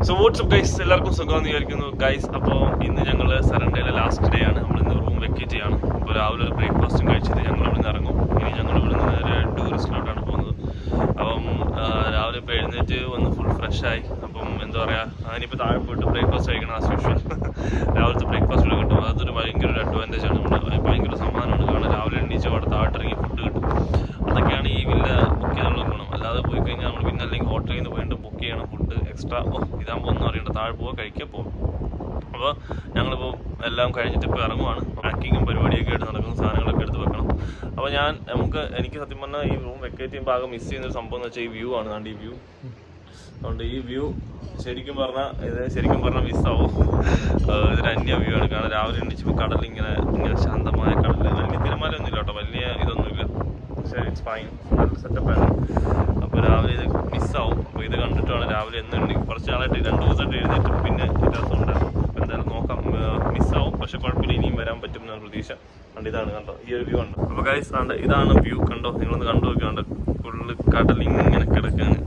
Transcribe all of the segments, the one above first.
So WhatsApp guys, എല്ലാവർക്കും സുഖമാണെന്ന് വിചാരിക്കുന്നു ഗൈസ്. അപ്പോൾ ഇന്ന് ഞങ്ങൾ സറണ്ടയിലെ ലാസ്റ്റ് ഡേ ആണ്. നമ്മളിന്ന് റൂം വെക്കേറ്റ് ചെയ്യാണ്. അപ്പോൾ രാവിലെ ഒരു ബ്രേക്ക്ഫാസ്റ്റും കഴിച്ചിട്ട് ഞങ്ങൾ ഇവിടെ നിന്ന് ഇറങ്ങും. ഇനി ഞങ്ങൾ ഇവിടെ നിന്ന് നേരെ ടൂറിസ്റ്റിലോട്ടാണ് പോകുന്നത്. അപ്പം രാവിലെ ഇപ്പോൾ എഴുന്നേറ്റ് വന്ന് ഫുൾ ഫ്രഷായി. അപ്പം എന്താ പറയുക, ഇനിയിപ്പോൾ താഴെ പോയിട്ട് ബ്രേക്ക്ഫാസ്റ്റ് കഴിക്കണം ആസ് യൂഷ്വൽ. രാവിലത്തെ ബ്രേക്ക്ഫാസ്റ്റ് ഇവിടെ കിട്ടും. അതൊരു ഭയങ്കര ഒരു അഡ്വാൻറ്റേജ് ആണ്. നമ്മൾ ഭയങ്കര സമ്മാനമാണ്. കാരണം രാവിലെ എണീച്ച് അവിടെ താഴോട്ടിറങ്ങി ഫുഡ് കിട്ടും. അതൊക്കെയാണ് ഈ വില്ല ബുക്ക് ചെയ്യാനുള്ള ഗുണം. അല്ലാതെ പോയി കഴിഞ്ഞാൽ നമ്മൾ പിന്നെ അല്ലെങ്കിൽ ഹോട്ടലിൽ നിന്ന് പോയിട്ട് ബുക്ക് ചെയ്യണം ഫുഡ് എക്സ്ട്രാ. ഇതാകുമ്പോൾ ഒന്നും അറിയണ്ട, താഴെ പോവുക, കഴിക്കുക, പോകും. അപ്പോൾ ഞങ്ങളിപ്പോൾ എല്ലാം കഴിഞ്ഞിട്ട് ഇപ്പോൾ ഇറങ്ങുവാണ്. പാക്കിങ്ങും പരിപാടിയൊക്കെ ആയിട്ട് നടക്കുന്ന സാധനങ്ങളൊക്കെ എടുത്ത് വെക്കണം. അപ്പോൾ എനിക്ക് സത്യം പറഞ്ഞാൽ ഈ റൂം വെക്കേറ്റ് ചെയ്യുമ്പോൾ ആകെ മിസ് ചെയ്യുന്നൊരു സംഭവം എന്ന് വെച്ചാൽ ഈ വ്യൂ ആണ്. കണ്ട് ഈ വ്യൂ, അതുകൊണ്ട് ഈ വ്യൂ ശരിക്കും പറഞ്ഞാൽ മിസ്സാവും. ഇതൊരു അന്യ വ്യൂ ആണ്. കാരണം രാവിലെ എണീച്ചപ്പോൾ കടലിങ്ങനെ ശാന്തമായ കടൽ, വലിയ തിരമാലയൊന്നും ഇല്ല കേട്ടോ, വലിയ ഇതൊന്നുമില്ല. പക്ഷേ ഇറ്റ്സ് ഫൈൻ, നല്ല സെറ്റപ്പാണ്. അപ്പോൾ രാവിലെ ഇത് മിസ്സാവും. അപ്പോൾ ഇത് കണ്ടിട്ടാണ് രാവിലെ കുറച്ച് നാളായിട്ട് 2 ദിവസമായിട്ട് എഴുന്നേറ്റ് പിന്നെ രസമുണ്ടായിരുന്നു. അപ്പോൾ എന്തായാലും നോക്കാം, മിസ്സാവും. പക്ഷെ കുഴപ്പമില്ല, ഇനിയും വരാൻ പറ്റും എന്നാണ് പ്രതീക്ഷ. കണ്ട് ഇതാണ് കണ്ടോ, ഈ ഒരു വ്യൂ ഉണ്ട്. അപ്പോൾ ഗൈസ് ഇതാണ് വ്യൂ, കണ്ടോ, നിങ്ങളൊന്ന് കണ്ടു നോക്കിയാണ്ട് ഫുള്ള് കടൽ ഇങ്ങനെ കിടക്കുകയാണ്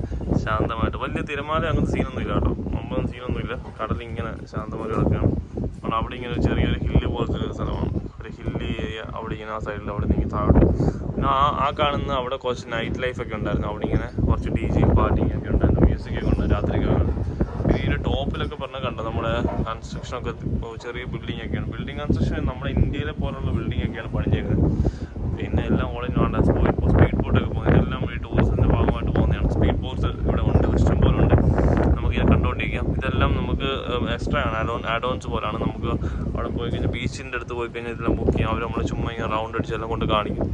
ശാന്തമായിട്ട്. വലിയ തിരമാല അങ്ങനത്തെ സീനൊന്നും ഇല്ല കേട്ടോ, ഒമ്പതും സീനൊന്നുമില്ല. കടലിങ്ങനെ ശാന്തമായിട്ട് കിടക്കുകയാണ്. കാരണം അവിടെ ഇങ്ങനെ ചെറിയൊരു ഹില്ല് പോലത്തെ ഒരു സ്ഥലമാണ്, ഒരു ഹില്ലി ഏരിയ. അവിടെ ഇങ്ങനെ ആ സൈഡിൽ അവിടെ നീങ്ങി താഴോട്ട് പിന്നെ ആ കാണുന്ന അവിടെ കുറച്ച് നൈറ്റ് ലൈഫൊക്കെ ഉണ്ടായിരുന്നു. അവിടെ ഇങ്ങനെ കുറച്ച് DJ പാർട്ടിങ് ഒക്കെ ഉണ്ടായിരുന്നു, മ്യൂസിക്കൊക്കെ ഉണ്ട് രാത്രിക്കാണ്. പിന്നെ ഇതിൻ്റെ ടോപ്പിലൊക്കെ പറഞ്ഞാൽ കണ്ടോ, നമ്മുടെ കൺസ്ട്രക്ഷനൊക്കെ ചെറിയ ബിൽഡിംഗ് ഒക്കെയാണ്. ബിൽഡിംഗ് കൺസ്ട്രക്ഷൻ നമ്മുടെ ഇന്ത്യയിലെ പോലുള്ള ബിൽഡിംഗ് ഒക്കെയാണ് പണിഞ്ഞേക്കുന്നത്. പിന്നെ എല്ലാം ഓൾ ഇൻ വൺ. സ്പീഡ് ബോട്ടൊക്കെ പോകുന്നത് എല്ലാം ഈ ടൂറിസത്തിൻ്റെ ഭാഗമായിട്ട് പോകുന്നതാണ്. സ്പീഡ് ബോട്ട്സ് ഇവിടെ ഉണ്ട്, ഇഷ്ടം പോലെ ഉണ്ട്. നമുക്ക് ഇത് കണ്ടുകൊണ്ടിരിക്കാം. ഇതെല്ലാം നമുക്ക് എക്സ്ട്രാ ആണ്, ആഡ് ഓൺസ് പോലാണ്. നമുക്ക് അവിടെ പോയി കഴിഞ്ഞാൽ ബീച്ചിൻ്റെ അടുത്ത് പോയി കഴിഞ്ഞാൽ ഇതെല്ലാം ബുക്ക് ചെയ്യാം. അവർ നമ്മൾ ചുമ്മാ ഇങ്ങനെ റൗണ്ട് അടിച്ച് എല്ലാം കൊണ്ട് കാണിക്കും.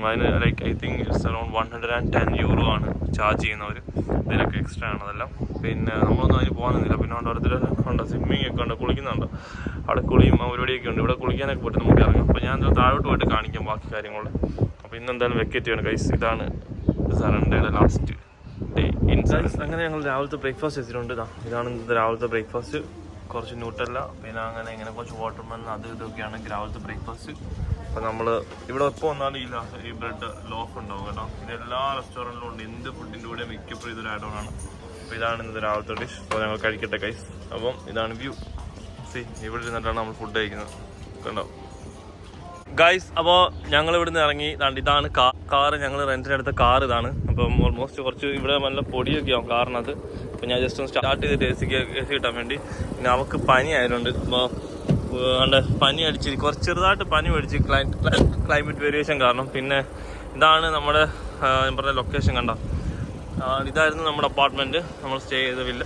അതിന് like I think it's around 110 euro ആണ് ചാർജ് ചെയ്യുന്നവർ. ഇതിനൊക്കെ എക്സ്ട്രാ ആണ് അതെല്ലാം. പിന്നെ നമ്മളൊന്നും അതിന് പോകുന്നില്ല. പിന്നെ ഓരോരുത്തർ ഉണ്ട്, സ്വിമ്മിങ് ഒക്കെ ഉണ്ട്, കുളിക്കുന്നുണ്ട്. അവിടെ കുളിയും പരിപാടിയൊക്കെ ഉണ്ട്. ഇവിടെ കുളിക്കാനൊക്കെ പോയിട്ട് നമുക്ക് ഇറങ്ങാം. അപ്പോൾ ഞാൻ താഴോട്ട് പോയിട്ട് കാണിക്കാം ബാക്കി കാര്യങ്ങൾ. അപ്പോൾ ഇന്നെന്തായാലും വെക്കേറ്റ് ചെയ്യണം ഗൈസ്. ഇതാണ് സറണ്ടയുടെ ലാസ്റ്റ് ഡേ ഇൻ ഗൈസ്. അങ്ങനെ ഞങ്ങൾ രാവിലത്തെ ബ്രേക്ക്ഫാസ്റ്റ് വെച്ചിട്ടുണ്ട്. ഇതാണ് ഇന്നത്തെ രാവിലത്തെ ബ്രേക്ക്ഫാസ്റ്റ്. കുറച്ച് ന്യൂട്ടല്ല, പിന്നെ അങ്ങനെ കുറച്ച് വാട്ടർമെലൺ, അത് ഇതൊക്കെയാണ് രാവിലത്തെ ബ്രേക്ക്ഫാസ്റ്റ്. അപ്പോൾ നമ്മൾ ഇവിടെ എപ്പോൾ വന്നാലും ഈ ബ്രെഡ് ലോഫ് ഉണ്ടാവും കേട്ടോ. ഇത് എല്ലാ റെസ്റ്റോറൻറ്റിലും ഉണ്ട്. എന്ത് ഫുഡിൻ്റെ കൂടെ മിക്കപ്പോഴും ഇതൊരു ആഡ് ഓൺ ആണ്. അപ്പോൾ ഇതാണ് ഇന്നത്തെ രാവിലത്തെ ഡിഷ്. അപ്പോൾ ഞങ്ങൾ കഴിക്കട്ടെ ഗൈസ്. അപ്പം ഇതാണ് വ്യൂ. ഇവിടെ ഇരുന്നിട്ടാണ് നമ്മൾ ഫുഡ് കഴിക്കുന്നത്, കണ്ടോ ഗൈസ്. അപ്പോൾ ഞങ്ങൾ ഇവിടെ നിന്ന് ഇറങ്ങി. ഇതാണ് കാറ്, ഞങ്ങൾ റെൻറ്റിനെടുത്ത കാർ ഇതാണ്. അപ്പം ഓൾമോസ്റ്റ് കുറച്ച് ഇവിടെ നല്ല പൊടിയൊക്കെ ആവും കാറിനകത്ത്. അപ്പോൾ ഞാൻ ജസ്റ്റ് ഒന്ന് സ്റ്റാർട്ട് ചെയ്തിട്ട് AC കിട്ടാൻ വേണ്ടി. പിന്നെ അവൾക്ക് പനി ആയതുകൊണ്ട് ഇപ്പോൾ പനി അടിച്ച് കുറച്ച് ചെറുതായിട്ട് പനി മേടിച്ച് ക്ലൈമറ്റ് വേരിയേഷൻ കാരണം. പിന്നെ ഇതാണ് നമ്മുടെ പറഞ്ഞ ലൊക്കേഷൻ, കണ്ടോ, ഇതായിരുന്നു നമ്മുടെ അപ്പാർട്ട്മെൻറ്റ്, നമ്മൾ സ്റ്റേ ചെയ്ത വില്ല.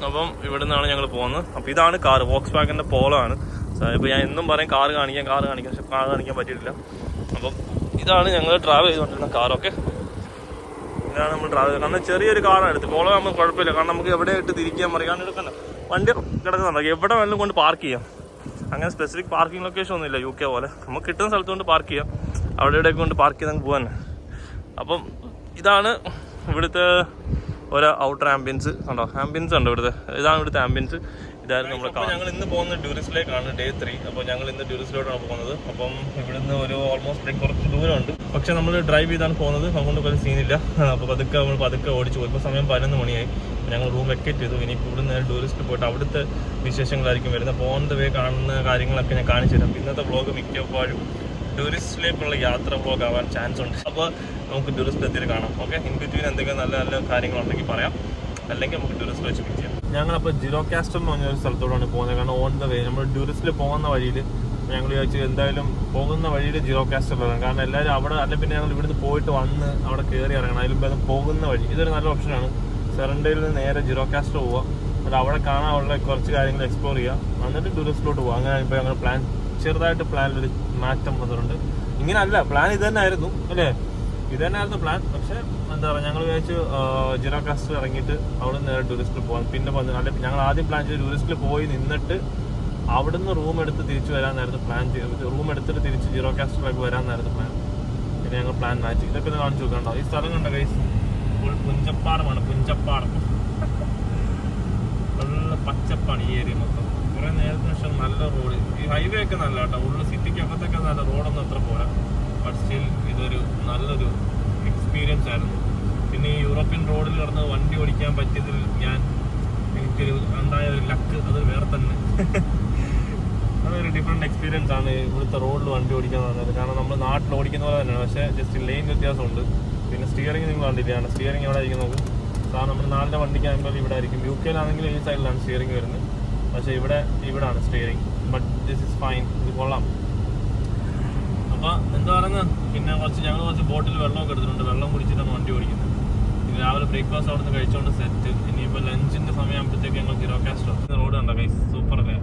അപ്പം ഇവിടെ നിന്നാണ് ഞങ്ങൾ പോകുന്നത്. അപ്പോൾ ഇതാണ് കാർ, വോക്സ് വാഗൻ്റെ പോളോ ആണ്. ഇപ്പോൾ ഞാൻ എന്നും പറയും കാർ കാണിക്കാം, പക്ഷെ കാർ കാണിക്കാൻ പറ്റിയിട്ടില്ല. അപ്പം ഇതാണ് ഞങ്ങൾ ട്രാവൽ ചെയ്തുകൊണ്ടിരുന്ന കാറൊക്കെ. ഇതാണ് നമ്മൾ ട്രാവൽ ചെയ്തത്. കാരണം ചെറിയൊരു കാറാണ് എടുത്ത്. പോളോ നമുക്ക് കുഴപ്പമില്ല, കാരണം നമുക്ക് എവിടെയായിട്ട് തിരിക്കാൻ പറയും. കാരണം എടുക്കണ്ട, വണ്ടി കിടക്കുന്നുണ്ട്, എവിടെ വേണമെങ്കിലും കൊണ്ട് പാർക്ക് ചെയ്യാം. അങ്ങനെ സ്പെസിഫിക് പാർക്കിംഗ് ലൊക്കേഷൻ ഒന്നുമില്ല UK പോലെ. നമുക്ക് കിട്ടുന്ന സ്ഥലത്ത് കൊണ്ട് പാർക്ക് ചെയ്യാം, അവിടെ ഇവിടെയൊക്കെ കൊണ്ട് പാർക്ക് ചെയ്ത് നമുക്ക് പോകാൻ. അപ്പം ഇതാണ് ഇവിടുത്തെ ഒരു ഔട്ടർ ആംബിയൻസ് കണ്ടോ, ആംബിയൻസ് ഉണ്ട് ഇവിടുത്തെ. ഇതാണ് ഇവിടുത്തെ ആംബിയൻസ്. ഇതായിരുന്നു നമ്മുടെ കാർ. ഞങ്ങൾ ഇന്ന് പോകുന്നത് ടൂറിസ്റ്റിലേക്കാണ്, Day 3. അപ്പോൾ ഞങ്ങൾ ഇന്ന് ടൂറിസ്റ്റിലോട്ടാണ് പോകുന്നത്. അപ്പം ഇവിടുന്ന് ഒരു ഓൾമോസ്റ്റ് കുറച്ച് ദൂരമുണ്ട്. പക്ഷേ നമ്മൾ ഡ്രൈവ് ചെയ്താണ് പോകുന്നത്, അതുകൊണ്ട് ഒരു സീനില്ല. അപ്പോൾ പതുക്കെ ഓടിച്ചു പോയി. ഇപ്പോൾ സമയം 11 മണിയായി. ഞങ്ങൾ റൂം വെക്കേറ്റ് ചെയ്തു. ഇനിയിപ്പോൾ ഇവിടുന്ന് ടൂറിസ്റ്റ് പോയിട്ട് അവിടുത്തെ വിശേഷങ്ങളായിരിക്കും വരുന്നത്. അപ്പോൾ ഓൺ ദ വേ കാണുന്ന കാര്യങ്ങളൊക്കെ ഞാൻ കാണിച്ചു തരാം. ഇന്നത്തെ വ്ളോഗ് മിക്കപ്പോഴും ടൂറിസ്റ്റിലേക്കുള്ള യാത്ര വ്ളോഗ് ആവാൻ ചാൻസ് ഉണ്ട്. അപ്പോൾ നമുക്ക് ടൂറിസ്റ്റ് എത്തിയിട്ട് കാണാം. ഓക്കെ, ഇൻ ബിറ്റ്വീൻ എന്തെങ്കിലും നല്ല നല്ല കാര്യങ്ങളുണ്ടെങ്കിൽ പറയാം, അല്ലെങ്കിൽ നമുക്ക് ടൂറിസ്റ്റ് വെച്ച് പിക്ക് ചെയ്യാം. ഞങ്ങളപ്പോൾ ജിറോകാസ്റ്റർ എന്ന് പറഞ്ഞൊരു സ്ഥലത്തോടാണ് പോകുന്നത്. കാരണം ഓൺ ദ വേ നമ്മൾ ടൂറിസ്റ്റിൽ പോകുന്ന വഴിയിൽ ഞങ്ങൾ വിചാരിച്ചു എന്തായാലും പോകുന്ന വഴിയിൽ ജിറോകാസ്റ്ററിലാണ്. കാരണം എല്ലാവരും അവിടെ പിന്നെ ഞങ്ങൾ ഇവിടുന്ന് പോയിട്ട് വന്ന് അവിടെ കയറി ഇറങ്ങണം. അതിലും പോകുന്ന വഴി ഇതൊരു നല്ല ഓപ്ഷനാണ്. സെറണ്ടയിൽ നിന്ന് നേരെ ജിറോകാസ്റ്റർ പോവുക, അത് അവിടെ കാണാനുള്ള കുറച്ച് കാര്യങ്ങൾ എക്സ്പ്ലോർ ചെയ്യുക, എന്നിട്ട് ടൂറിസ്റ്റിലോട്ട് പോകുക. അങ്ങനെ ഇപ്പോൾ ഞങ്ങൾ ചെറുതായിട്ട് പ്ലാനിലൊരു മാറ്റം വന്നിട്ടുണ്ട്. ഇങ്ങനെയല്ല, പ്ലാൻ ഇത് തന്നെ ആയിരുന്നു അല്ലേ, ഇത് തന്നെയായിരുന്നു പ്ലാൻ. പക്ഷേ എന്താ പറയുക, ഞങ്ങൾ വിചാരിച്ചു ജിറോകാസ്റ്റർ ഇറങ്ങിയിട്ട് അവിടെ നേരെ ടൂറിസ്റ്റിൽ പോകാം. പിന്നെ അല്ലെങ്കിൽ ഞങ്ങൾ ആദ്യം പ്ലാൻ ചെയ്ത് ടൂറിസ്റ്റിൽ പോയി നിന്നിട്ട് അവിടുന്ന് റൂം എടുത്ത് തിരിച്ച് വരാമെന്നായിരുന്നു പ്ലാൻ ചെയ്തത്. റൂം എടുത്തിട്ട് തിരിച്ച് ജിറോകാസ്റ്ററിലേക്ക് വരാമെന്നായിരുന്നു പ്ലാൻ. പിന്നെ ഞങ്ങൾ പ്ലാൻ മാറ്റി. ഇതൊക്കെ ഒന്ന് കാണിച്ചു നോക്കണ്ടോ, ഈ സ്ഥലം കണ്ടോ ഗൈസ്, ഫുൾ പുഞ്ചപ്പാടമാണ്. പുഞ്ചപ്പാടം നല്ല പച്ചപ്പാണ് ഈ ഏരിയ മൊത്തം. കുറേ നേരത്തിന് ശേഷം നല്ല റോഡ്. ഈ ഹൈവേ ഒക്കെ നല്ല കേട്ടോ, ഉള്ള സിറ്റിക്കകത്തൊക്കെ നല്ല റോഡൊന്നും അത്ര പോരാ. ബട്ട് സ്റ്റിൽ ഇതൊരു നല്ലൊരു എക്സ്പീരിയൻസ് ആയിരുന്നു. പിന്നെ ഈ യൂറോപ്യൻ റോഡിൽ കിടന്ന് വണ്ടി ഓടിക്കാൻ പറ്റിയതിൽ എനിക്കൊരു അതൊരു ഡിഫറെൻറ്റ് എക്സ്പീരിയൻസ് ആണ് ഇവിടുത്തെ റോഡിൽ വണ്ടി ഓടിക്കാൻ പറഞ്ഞത്. കാരണം നമ്മൾ നാട്ടിൽ ഓടിക്കുന്ന പോലെ തന്നെയാണ്, പക്ഷേ ജസ്റ്റ് ലെയിൻ വ്യത്യാസമുണ്ട്. പിന്നെ സ്റ്റിയറിംഗ് നിങ്ങൾ കണ്ടിട്ടാണ്, സ്റ്റിയറിംഗ് എവിടെ ആയിരിക്കും നോക്കും. കാരണം നമ്മുടെ നാടിൻ്റെ വണ്ടിക്കാകുമ്പോൾ ഇവിടെ ആയിരിക്കും. യു കെയിലാണെങ്കിൽ ഈ സൈഡിലാണ് സ്റ്റിയറിംഗ് വരുന്നത്, പക്ഷേ ഇവിടാണ് steering. But this is fine, ഇത് കൊള്ളാം. അപ്പോൾ എന്താ പറയുന്നത്, പിന്നെ ഞങ്ങൾ കുറച്ച് ബോട്ടിൽ വെള്ളമൊക്കെ എടുത്തിട്ടുണ്ട്. വെള്ളം കുടിച്ചിട്ടാണ് വണ്ടി ഓടിക്കുന്നത്. ഇനി രാവിലെ ബ്രേക്ക്ഫാസ്റ്റ് അവിടെ നിന്ന് കഴിച്ചുകൊണ്ട് സെറ്റ്. ഇനിയിപ്പോൾ ലഞ്ചിൻ്റെ സമയമാകുമ്പോഴത്തേക്ക് ഞങ്ങൾ ജിറോകാസ്റ്റർ റോഡ് കണ്ടോ ഗൈസ്, സൂപ്പർ അല്ലേ?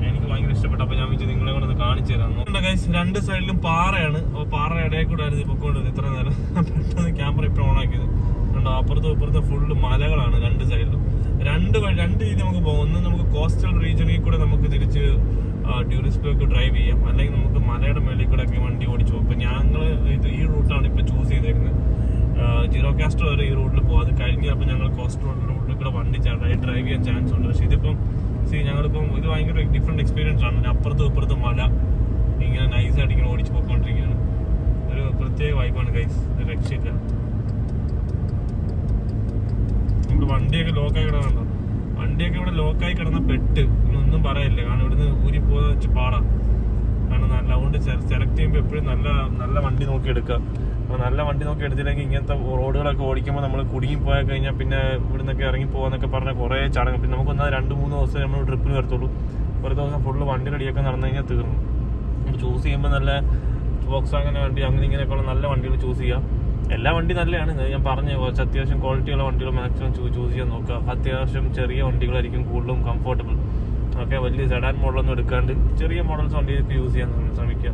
എനിക്ക് ഭയങ്കര ഇഷ്ടപ്പെട്ടു. അപ്പോൾ ഞാൻ വെച്ച് നിങ്ങളെ കൂടെ ഒന്ന് കാണിച്ചു തരാം. ഗൈസ്, രണ്ട് സൈഡിലും പാറയാണ്. അപ്പോൾ പാറ ഇടയിൽ കൂടെ ആയിരുന്നു പൊക്കോണ്ടത് ഇത്ര നേരം. പെട്ടെന്ന് ക്യാമറ ഇപ്പോൾ ഓൺ ആക്കിയത് കണ്ടോ. അപ്പുറത്തും ഇപ്പുറത്തും ഫുള്ള് മലകളാണ് രണ്ട് സൈഡിലും. രണ്ട് രീതി നമുക്ക് പോകും. ഒന്ന് നമുക്ക് കോസ്റ്റൽ റീജിയനിൽ കൂടെ നമുക്ക് തിരിച്ച് ടൂറിസ്റ്റ് പ്ലേക്ക് ഡ്രൈവ് ചെയ്യാം, അല്ലെങ്കിൽ നമുക്ക് മലയുടെ മേളിൽ കൂടെ ഒക്കെ വണ്ടി ഓടിച്ചു പോകും. അപ്പോൾ ഞങ്ങൾ ഈ റൂട്ടാണ് ഇപ്പോൾ ചൂസ് ചെയ്തേക്കുന്നത്. ജിറോകാസ്റ്റർ വരെ ഈ റൂട്ടിൽ പോകും. അത് കഴിഞ്ഞ് അപ്പോൾ ഞങ്ങൾ കോസ്റ്റൽ റൂട്ടിൽ കൂടെ വണ്ടി ഡ്രൈവ് ചെയ്യാൻ ചാൻസ് ഉണ്ട്. പക്ഷേ ഇതിപ്പം ഞങ്ങളിപ്പം ഇത് ഭയങ്കര ഡിഫറെൻറ്റ് എക്സ്പീരിയൻസ് ആണ്. അപ്പുറത്തും ഇപ്പുറത്തും മല ഇങ്ങനെ നൈസായിട്ട് ഇങ്ങനെ ഓടിച്ച് പോയിക്കൊണ്ടിരിക്കുകയാണ്. ഒരു പ്രത്യേക വൈബാണ് ഗൈസ്, രക്ഷയില്ല. നമ്മുടെ വണ്ടിയൊക്കെ ലോക്കായി കിടന്നുണ്ടോ? വണ്ടിയൊക്കെ ഇവിടെ ലോക്കായി കിടന്ന പെട്ട് ഒന്നും പറയില്ല. കാരണം ഇവിടുന്ന് ഊരി പോകുന്ന വെച്ച് പാടാം. കാരണം നല്ല അതുകൊണ്ട് സെലക്ട് ചെയ്യുമ്പോൾ എപ്പോഴും നല്ല വണ്ടി നോക്കി എടുക്കുക. അപ്പോൾ നല്ല വണ്ടി നോക്കി എടുത്തില്ലെങ്കിൽ ഇങ്ങനത്തെ റോഡുകളൊക്കെ ഓടിക്കുമ്പോൾ നമ്മൾ കുടുങ്ങി പോയാൽ കഴിഞ്ഞാൽ പിന്നെ ഇവിടുന്നൊക്കെ ഇറങ്ങി പോകാന്നൊക്കെ പറഞ്ഞാൽ കുറേ ചടങ്ങ്. പിന്നെ നമുക്കൊന്ന് 2-3 ദിവസം നമ്മൾ ട്രിപ്പിന് വരത്തുള്ളൂ. ഒരു ദിവസം ഫുള്ള് വണ്ടി റെഡിയൊക്കെ നടന്നു കഴിഞ്ഞാൽ തീർന്നു. നമ്മൾ ചൂസ് ചെയ്യുമ്പോൾ നല്ല വോക്സ്വാഗൻ വണ്ടി അങ്ങനെ ഇങ്ങനെയൊക്കെയുള്ള നല്ല വണ്ടികൾ ചൂസ് ചെയ്യാം. എല്ലാ വണ്ടി നല്ലതാണ്, ഞാൻ പറഞ്ഞു. കുറച്ച് അത്യാവശ്യം ക്വാളിറ്റിയുള്ള വണ്ടികൾ മാക്സിമം ചൂസ് ചെയ്യാൻ നോക്കുക. അത്യാവശ്യം ചെറിയ വണ്ടികളായിരിക്കും കൂടുതലും കംഫർട്ടബിൾ. ഓക്കെ, വലിയ സെഡാൻ മോഡലൊന്നും എടുക്കാണ്ട് ചെറിയ മോഡൽസ് വണ്ടിയൊക്കെ യൂസ് ചെയ്യാൻ ശ്രമിക്കുക.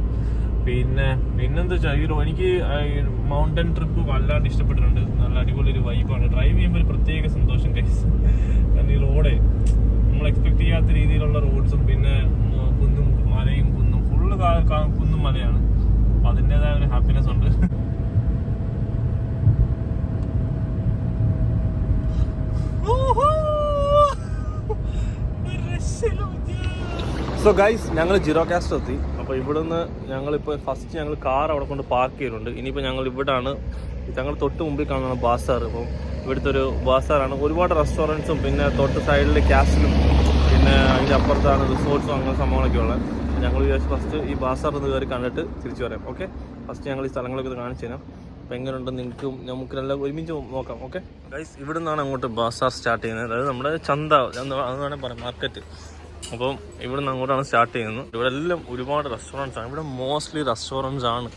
പിന്നെന്താ വെച്ചാൽ എനിക്ക് മൗണ്ടൻ ട്രിപ്പ് വല്ലാണ്ട് ഇഷ്ടപ്പെട്ടിട്ടുണ്ട്. നല്ല അടിപൊളി ഒരു വൈബാണ്. ഡ്രൈവ് ചെയ്യുമ്പോൾ ഒരു പ്രത്യേക സന്തോഷം ഗൈസ്. കാരണം ഈ റോഡേ നമ്മൾ എക്സ്പെക്ട് ചെയ്യാത്ത രീതിയിലുള്ള റോഡ്സും പിന്നെ കുന്നും മലയും ഫുള്ള് കുന്നും മലയാണ്. അപ്പം അതിൻ്റെതായ ഒരു ഹാപ്പിനെസ് ഉണ്ട്. സോ ഗൈസ്, ഞങ്ങൾ ജിറോകാസ്റ്റർ എത്തി. അപ്പോൾ ഇവിടുന്ന് ഞങ്ങളിപ്പോൾ ഫസ്റ്റ് ഞങ്ങൾ കാർ അവിടെ കൊണ്ട് പാർക്ക് ചെയ്തിട്ടുണ്ട്. ഇനിയിപ്പോൾ ഞങ്ങൾ ഇവിടാണ്, ഞങ്ങൾ തൊട്ട് മുമ്പിൽ കാണുന്ന ബാസാർ. അപ്പം ഇവിടുത്തെ ഒരു ബാസാറാണ്. ഒരുപാട് റെസ്റ്റോറൻറ്റ്സും പിന്നെ തൊട്ട് സൈഡിൽ ക്യാസിലും പിന്നെ അതിൻ്റെ അപ്പുറത്താണ് റിസോർട്ട്സും അങ്ങനെ സംഭവങ്ങളൊക്കെ ഉള്ളത്. ഞങ്ങൾ വിചാരിച്ച് ഫസ്റ്റ് ഈ ബാസാർ ഒന്ന് കയറി കണ്ടിട്ട് തിരിച്ചു വരാം. ഓക്കെ, ഫസ്റ്റ് ഞങ്ങൾ ഈ സ്ഥലങ്ങളൊക്കെ ഇത് കാണിച്ചു തരാം. അപ്പോൾ എങ്ങനെയുണ്ടെന്ന് നമുക്ക് നല്ല ഒരുമിച്ച് നോക്കാം. ഓക്കെ ഗൈസ്, ഇവിടെ നിന്നാണ് അങ്ങോട്ട് ബാസാർ സ്റ്റാർട്ട് ചെയ്യുന്നത്. അതായത് നമ്മുടെ ചന്ത എന്ന് വേണമെങ്കിൽ പറയാം, മാർക്കറ്റ്. അപ്പം ഇവിടെ നിന്ന് അങ്ങോട്ടാണ് സ്റ്റാർട്ട് ചെയ്യുന്നത്. ഇവിടെ എല്ലാം ഒരുപാട് റെസ്റ്റോറൻറ്റ്സ് ആണ്. ഇവിടെ മോസ്റ്റ്ലി റെസ്റ്റോറൻറ്റ്സ് ആണ്.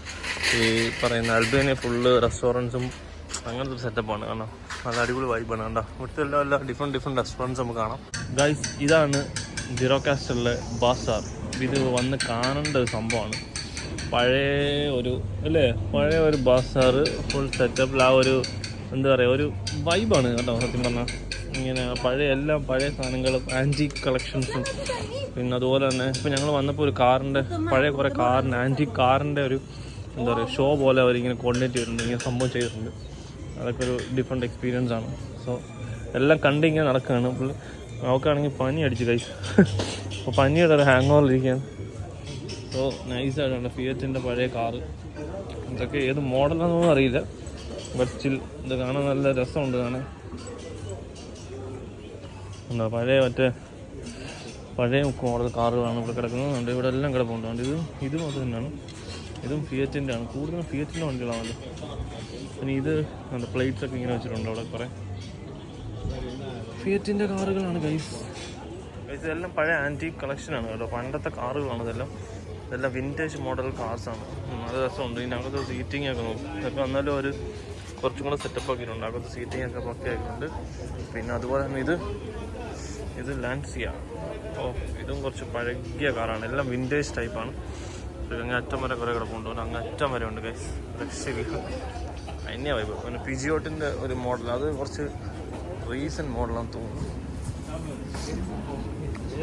ഈ പറയുന്ന അൽബേനിയ ഫുള്ള് റെസ്റ്റോറൻറ്റ്സും അങ്ങനത്തെ ഒരു സെറ്റപ്പാണ്. കാരണം നല്ല അടിപൊളി വൈബാണ്. കണ്ടോ, ഇവിടുത്തെ എല്ലാ ഡിഫറെൻറ്റ് റെസ്റ്റോറൻറ്റ്സ് നമുക്ക് കാണാം. ഗൈസ്, ഇതാണ് ജിറോകാസ്റ്ററിലെ ബാസാർ. ഇത് വന്ന് കാണേണ്ട ഒരു സംഭവമാണ്. പഴയ ഒരു ബാസാർ ഫുൾ സെറ്റപ്പിൽ ആ ഒരു എന്താ പറയുക, ഒരു വൈബാണ് കേട്ടോ. സത്യം പറഞ്ഞാൽ ഇങ്ങനെ പഴയ സാധനങ്ങളും ആൻറ്റീക് കളക്ഷൻസും പിന്നെ അതുപോലെ തന്നെ ഇപ്പോൾ ഞങ്ങൾ വന്നപ്പോൾ ഒരു കുറേ ആൻറ്റീക് കാറിൻ്റെ ഒരു എന്താ പറയുക ഷോ പോലെ അവരിങ്ങനെ കോർഡിനേറ്റ് ചെയ്തിട്ടുണ്ട്, ഇങ്ങനെ സംഭവം ചെയ്തിട്ടുണ്ട്. അതൊക്കെ ഒരു ഡിഫറെൻറ്റ് എക്സ്പീരിയൻസ് ആണ്. സോ എല്ലാം കണ്ടിങ്ങനെ നടക്കുകയാണ്. അപ്പോൾ നമുക്കാണെങ്കിൽ പനി അടിച്ച് കഴിച്ചു. അപ്പോൾ പനിയുടെ ഒരു ഹാങ് ഓവറിലിരിക്കുകയാണ്. സോ നൈസായിട്ടുണ്ട്. ഫിയറ്റിൻ്റെ പഴയ കാറ്, ഇതൊക്കെ ഏത് മോഡലാണെന്നൊന്നും അറിയില്ല. ബട്ട് സ്റ്റിൽ ഇത് കാണാൻ നല്ല രസമുണ്ട്. കാണാൻ എന്താ പഴയ മോഡൽ കാറുകളാണ് ഇവിടെ കിടക്കുന്നത്. ഇവിടെ എല്ലാം കിടപ്പുണ്ട്. ഇതും അത് തന്നെയാണ്. ഇതും ഫിയറ്റിൻ്റെ ആണ്. കൂടുതലും ഫിയറ്റിൻ്റെ വണ്ടികളാണല്ലോ. പിന്നെ ഇത് എന്താ പ്ലേറ്റ്സ് ഒക്കെ ഇങ്ങനെ വെച്ചിട്ടുണ്ട് അവിടെ. കുറേ ഫിയറ്റിൻ്റെ കാറുകളാണ് ഗൈസ്. ഇതെല്ലാം പഴയ ആൻറ്റീക് കളക്ഷനാണ് കേട്ടോ. പണ്ടത്തെ കാറുകളാണ് ഇതെല്ലാം വിൻറ്റേജ് മോഡൽ കാർസാണ്. അത് രസമുണ്ട്. ഇതിനകത്ത് സീറ്റിംഗ് ഒക്കെ നോക്കും. ഇതൊക്കെ വന്നാലും ഒരു കുറച്ചും കൂടെ സെറ്റപ്പ് ആക്കിയിട്ടുണ്ട്. അകത്ത് സീറ്റിംഗ് ഒക്കെ പക്ക ആക്കിയിട്ടുണ്ട്. പിന്നെ അതുപോലെ തന്നെ ഇത് ലാൻസിയ. ഇതും കുറച്ച് പഴകിയ കാറാണ്. എല്ലാം വിൻറ്റേജ് ടൈപ്പാണ്. അങ്ങ് അറ്റം വരെ കുറേ കിടപ്പുണ്ട്. അങ്ങ് അറ്റം വരെ ഉണ്ട് ഗൈസ്. രക്ഷയില്ല, അതിനെ വൈബ്. പിന്നെ പിജിയോട്ടിൻ്റെ ഒരു മോഡൽ, അത് കുറച്ച് റീസെൻറ്റ് മോഡലാണെന്ന് തോന്നുന്നു.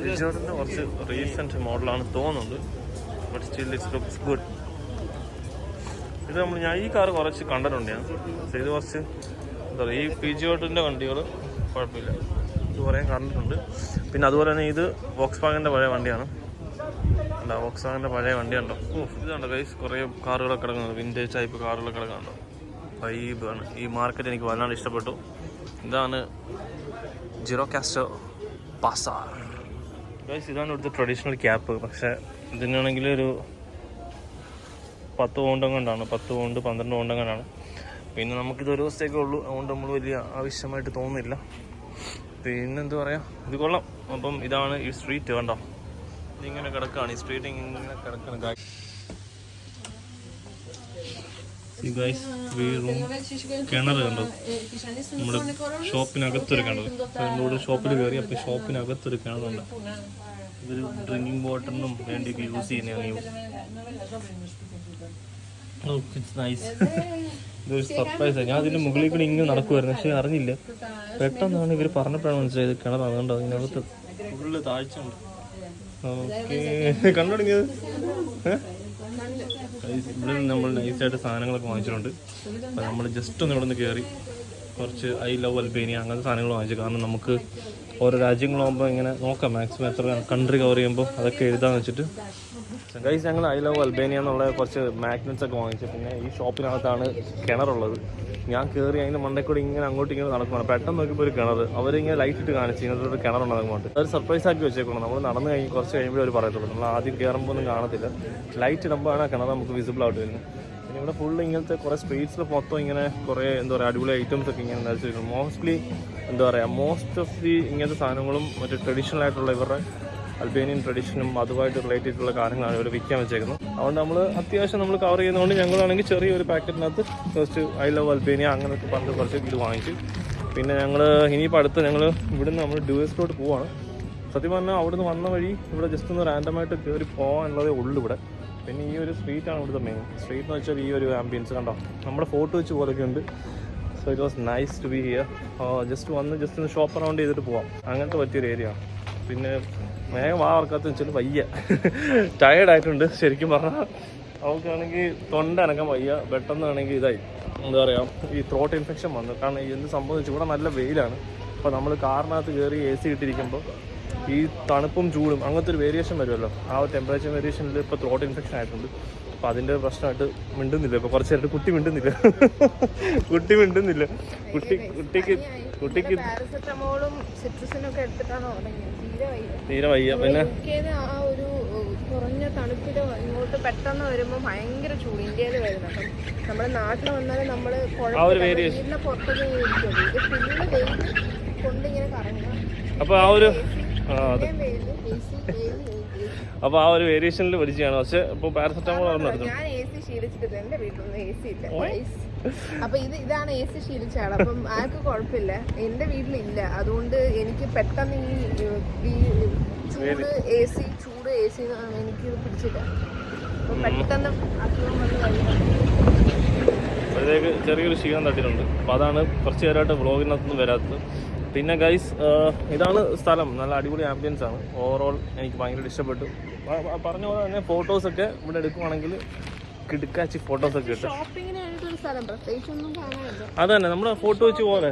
പിജിയോട്ടിൻ്റെ കുറച്ച് റീസെൻറ്റ് മോഡലാണ് തോന്നുന്നുണ്ട്. But still it's looks good. ഇത് ഞാൻ ഈ കാർ കുറച്ച് കണ്ടിട്ടുണ്ട് ഞാൻ. പക്ഷേ ഇത് കുറച്ച് എന്താ പറയുക, ഈ പിജിയോട്ടിൻ്റെ വണ്ടികൾ കുഴപ്പമില്ല, ഇത് കുറേ കണ്ടിട്ടുണ്ട്. പിന്നെ അതുപോലെ തന്നെ ഇത് വോക്സ്വാഗൻ്റെ പഴയ വണ്ടിയാണ്. വോക്സ്വാഗൻ്റെ പഴയ വണ്ടിയുണ്ടോ. ഇതുണ്ട് ഗൈസ്, കുറേ കാറുകളൊക്കെ കിടക്കുന്നുണ്ട്. വിൻറ്റേജ് ടൈപ്പ് കാറുകളൊക്കെ കിടക്കുന്നുണ്ടോ. വൈബാണ്. ഈ മാർക്കറ്റ് എനിക്ക് വല്ലാണ്ട് ഇഷ്ടപ്പെട്ടു. ഇതാണ് ജിറോകാസ്റ്റർ ബാസാർ. ഗൈസ് ഇതാണ് ഇവിടുത്തെ ട്രഡീഷണൽ ക്യാപ്പ്. പക്ഷേ ഇതിനാണെങ്കിൽ ഒരു 10 പൗണ്ട് കൊണ്ടാണ്, 10 പൗണ്ട് 12 പൗണ്ട് കൊണ്ടാണ്. പിന്നെ നമുക്കിത് ഒരു ദിവസത്തേക്കേ ഉള്ളൂ, അതുകൊണ്ട് നമ്മൾ വലിയ ആവശ്യമായിട്ട് തോന്നുന്നില്ല. പിന്നെന്താ പറയുക, ഇത് കൊള്ളാം. അപ്പം ഇതാണ് ഈ സ്ട്രീറ്റ്, കണ്ടോ, ഇതിങ്ങനെ കിടക്കുകയാണ്, ഈ സ്ട്രീറ്റ് ഇങ്ങനെ കിടക്കണം. കിണർ കണ്ടോ, നമ്മുടെ ഷോപ്പിനകത്തൊരു കിണർ. നമ്മളിവിടെ ഷോപ്പിൽ കയറി, അപ്പോൾ ഷോപ്പിനകത്തൊരു കിണറുണ്ട്. ഇതൊരു ഡ്രിങ്കിങ് വാട്ടറിനും വേണ്ടിയൊക്കെ യൂസ് ചെയ്യുന്നതാണ്. ഇതൊരു സർപ്രൈസാണ്. ഞാൻ അതിൻ്റെ മുകളിൽ കൂടി ഇങ്ങനെ നടക്കുമായിരുന്നു, പക്ഷേ അറിഞ്ഞില്ല. പെട്ടെന്നാണ് ഇവർ പറഞ്ഞപ്പോഴാണ് മനസ്സിലായത് കിണറാണ്. കണ്ടോ, അതിനകത്ത് ഫുള്ള് താഴ്ച ഉണ്ട്. ഓക്കെ, കണ്ടുപിടിങ്ങിയത് ഇവിടെ നമ്മൾ നൈസായിട്ട് സാധനങ്ങളൊക്കെ വാങ്ങിച്ചിട്ടുണ്ട്. അപ്പോൾ നമ്മൾ ജസ്റ്റ് ഒന്ന് ഇവിടെ നിന്ന് കയറി കുറച്ച് ഐ ലവ് അൽബേനിയ അങ്ങനത്തെ സാധനങ്ങൾ വാങ്ങിച്ചു. കാരണം നമുക്ക് ഓരോ രാജ്യങ്ങളാകുമ്പോൾ ഇങ്ങനെ നോക്കാം, മാക്സിമം എത്ര കൺട്രി കവർ ചെയ്യുമ്പോൾ അതൊക്കെ എഴുതാന്ന് വെച്ചിട്ട്. ഗൈസ് ഞങ്ങൾ ഐ ലവ് അൽബേനിയ എന്നുള്ള കുറച്ച് മാഗ്നറ്റ്സ് ഒക്കെ വാങ്ങിച്ചു. പിന്നെ ഈ ഷോപ്പിനകത്താണ് കിണറുള്ളത്. ഞാൻ കയറി അതിൻ്റെ മണ്ടയിൽ കൂടി ഇങ്ങനെ അങ്ങോട്ടും ഇങ്ങനെ നടക്കണം. പെട്ടെന്ന് നോക്കിയപ്പോൾ ഒരു കിണർ, അവരിങ്ങനെ ലൈറ്റ് ഇട്ട് കാണിച്ചു ഇങ്ങനത്തെ ഒരു കിണറുണ്ട്. അങ്ങോട്ട് ഒരു സർപ്രൈസ് ആക്കി വെച്ചേക്കണം. നമ്മൾ നടന്ന് കഴിഞ്ഞ് കുറച്ച് കഴിയുമ്പോൾ അവർ പറയത്തുള്ളൂ. നമ്മൾ ആദ്യം കയറുമ്പോൾ ഒന്നും കാണത്തില്ല, ലൈറ്റ് ഇടുമ്പോഴാണ് ആ കിണർ നമുക്ക് വിസിബിൾ ആയിട്ട് വരുന്നത്. പിന്നെ ഇവിടെ ഫുള്ള് ഇങ്ങനത്തെ കുറേ സ്ട്രീറ്റ്സിൽ മൊത്തം ഇങ്ങനെ കുറേ എന്താ പറയുക അടിപൊളി ഐറ്റംസ് ഒക്കെ ഇങ്ങനെ നിറച്ചിരിക്കുന്നു. മോസ്റ്റ്ലി എന്താ പറയുക, മോസ്റ്റ് ഓഫ് ദി ഇങ്ങനത്തെ സാധനങ്ങളും മറ്റേ ട്രഡീഷണൽ ആയിട്ടുള്ള ഇവരുടെ അൽബേനിയൻ ട്രഡീഷനും അതുമായിട്ട് റിലേറ്റ് ചെയ്തിട്ടുള്ള കാര്യങ്ങളാണ് ഇവർ വിൽക്കാൻ വെച്ചേക്കുന്നത്. അതുകൊണ്ട് നമ്മൾ അത്യാവശ്യം നമ്മൾ കവർ ചെയ്യുന്നതുകൊണ്ട് ഞങ്ങളാണെങ്കിൽ ചെറിയൊരു പാക്കറ്റിനകത്ത് ജസ്റ്റ് ഐ ലവ് അൽബേനിയ അങ്ങനത്തെ പറഞ്ഞ് കുറച്ച് ഇത് വാങ്ങിച്ചു. പിന്നെ ഞങ്ങൾ ഇനിയിപ്പോൾ അടുത്ത് ഞങ്ങൾ ഇവിടുന്ന് നമ്മൾ ഡ്യൂവേഴ്സിലോട്ട് പോവാണ്. സത്യം പറഞ്ഞാൽ അവിടുന്ന് വന്ന വഴി ഇവിടെ ജസ്റ്റ് ഒന്ന് റാൻഡമായിട്ട് കയറി പോകാനുള്ളതേ ഉള്ളൂ ഇവിടെ. പിന്നെ ഈ ഒരു സ്ട്രീറ്റാണ് ഇവിടുത്തെ മെയിൻ സ്ട്രീറ്റ് എന്ന് വെച്ചാൽ ഈ ഒരു ആംബിയൻസ് കണ്ടോ, നമ്മുടെ ഫോട്ടോ വെച്ച് പോലൊക്കെ ഉണ്ട്. So it was nice to be here. Just ഒന്ന് ഷോപ്പ് അറൗണ്ട് ചെയ്തിട്ട് പോവാം, അങ്ങനത്തെ പറ്റിയൊരു ഏരിയ. പിന്നെ വേഗം വാർക്കാത്ത വെച്ചാൽ വയ്യ, ടയേർഡായിട്ടുണ്ട് ശരിക്കും പറഞ്ഞാൽ. അവൾക്കാണെങ്കിൽ തൊണ്ട അനക്കാൻ വയ്യ, പെട്ടെന്നാണെങ്കിൽ ഇതായി എന്താ പറയുക ഈ ത്രോട്ട് ഇൻഫെക്ഷൻ വന്നു. കാരണം എന്ത് സംഭവിച്ചു, ഇവിടെ നല്ല വെയിലാണ്. അപ്പോൾ നമ്മൾ കാറിനകത്ത് കയറി AC ഇട്ടിരിക്കുമ്പോൾ ഈ തണുപ്പും ചൂടും അങ്ങനത്തെ ഒരു വേരിയേഷൻ വരുമല്ലോ, ആ ഒരു ടെമ്പറേച്ചർ വേരിയേഷനിൽ ഇപ്പോൾ ത്രോട്ട് ഇൻഫെക്ഷൻ ആയിട്ടുണ്ട്. അപ്പോൾ അതിൻ്റെ പ്രശ്നമായിട്ട് മിണ്ടുന്നില്ല. ഇപ്പോൾ കുറച്ച് നേരത്തെ കുട്ടി മിണ്ടുന്നില്ല കുട്ടിക്ക് തീരെ വയ്യ. പിന്നെ കുറഞ്ഞ തണുപ്പിൽ ഇങ്ങോട്ട് പെട്ടെന്ന് വരുമ്പോൾ ഭയങ്കര ചൂട് ഇന്ത്യയിൽ വരുന്നത്. അപ്പം നമ്മുടെ നാട്ടിൽ വന്നാലും നമ്മൾ വീടിന്റെ പുറത്തൊക്കെ കൊണ്ടിങ്ങനെ കറങ്ങുക. അപ്പോൾ ആ ഒരു വേരിയേഷനിൽ പഠിച്ചാണ്. പക്ഷെ ഇപ്പോൾ പാരസെറ്റമോൾ നടത്തും. ഞാൻ AC ശീലിച്ചിട്ടില്ല, എന്റെ വീട്ടിലൊന്നും AC ഇല്ല. അപ്പൊ ഇതാണ് AC ശീലിച്ചാണ്. അപ്പം ആർക്ക് കുഴപ്പമില്ല, എന്റെ വീട്ടിലില്ല. അതുകൊണ്ട് എനിക്ക് പെട്ടെന്ന് ഈ ചൂട് AC എനിക്ക് പിടിച്ചില്ല. അപ്പൊ പെട്ടെന്ന് അസുഖം വന്ന് അപ്പോഴത്തേക്ക് ചെറിയൊരു ക്ഷീണം തട്ടിയിട്ടുണ്ട്. അപ്പോൾ അതാണ് കുറച്ച് നേരമായിട്ട് വ്ളോഗിനകത്തൊന്നും വരാത്തത്. പിന്നെ ഗൈസ് ഇതാണ് സ്ഥലം, നല്ല അടിപൊളി ആംബിയൻസ് ആണ്. ഓവറോൾ എനിക്ക് ഭയങ്കര ഇഷ്ടപ്പെട്ടു. പറഞ്ഞ പോലെ തന്നെ ഫോട്ടോസൊക്കെ ഇവിടെ എടുക്കുവാണെങ്കിൽ കിടക്കാച്ചി ഫോട്ടോസൊക്കെ കിട്ടും. അത് തന്നെ നമ്മുടെ ഫോട്ടോ വെച്ച് പോലെ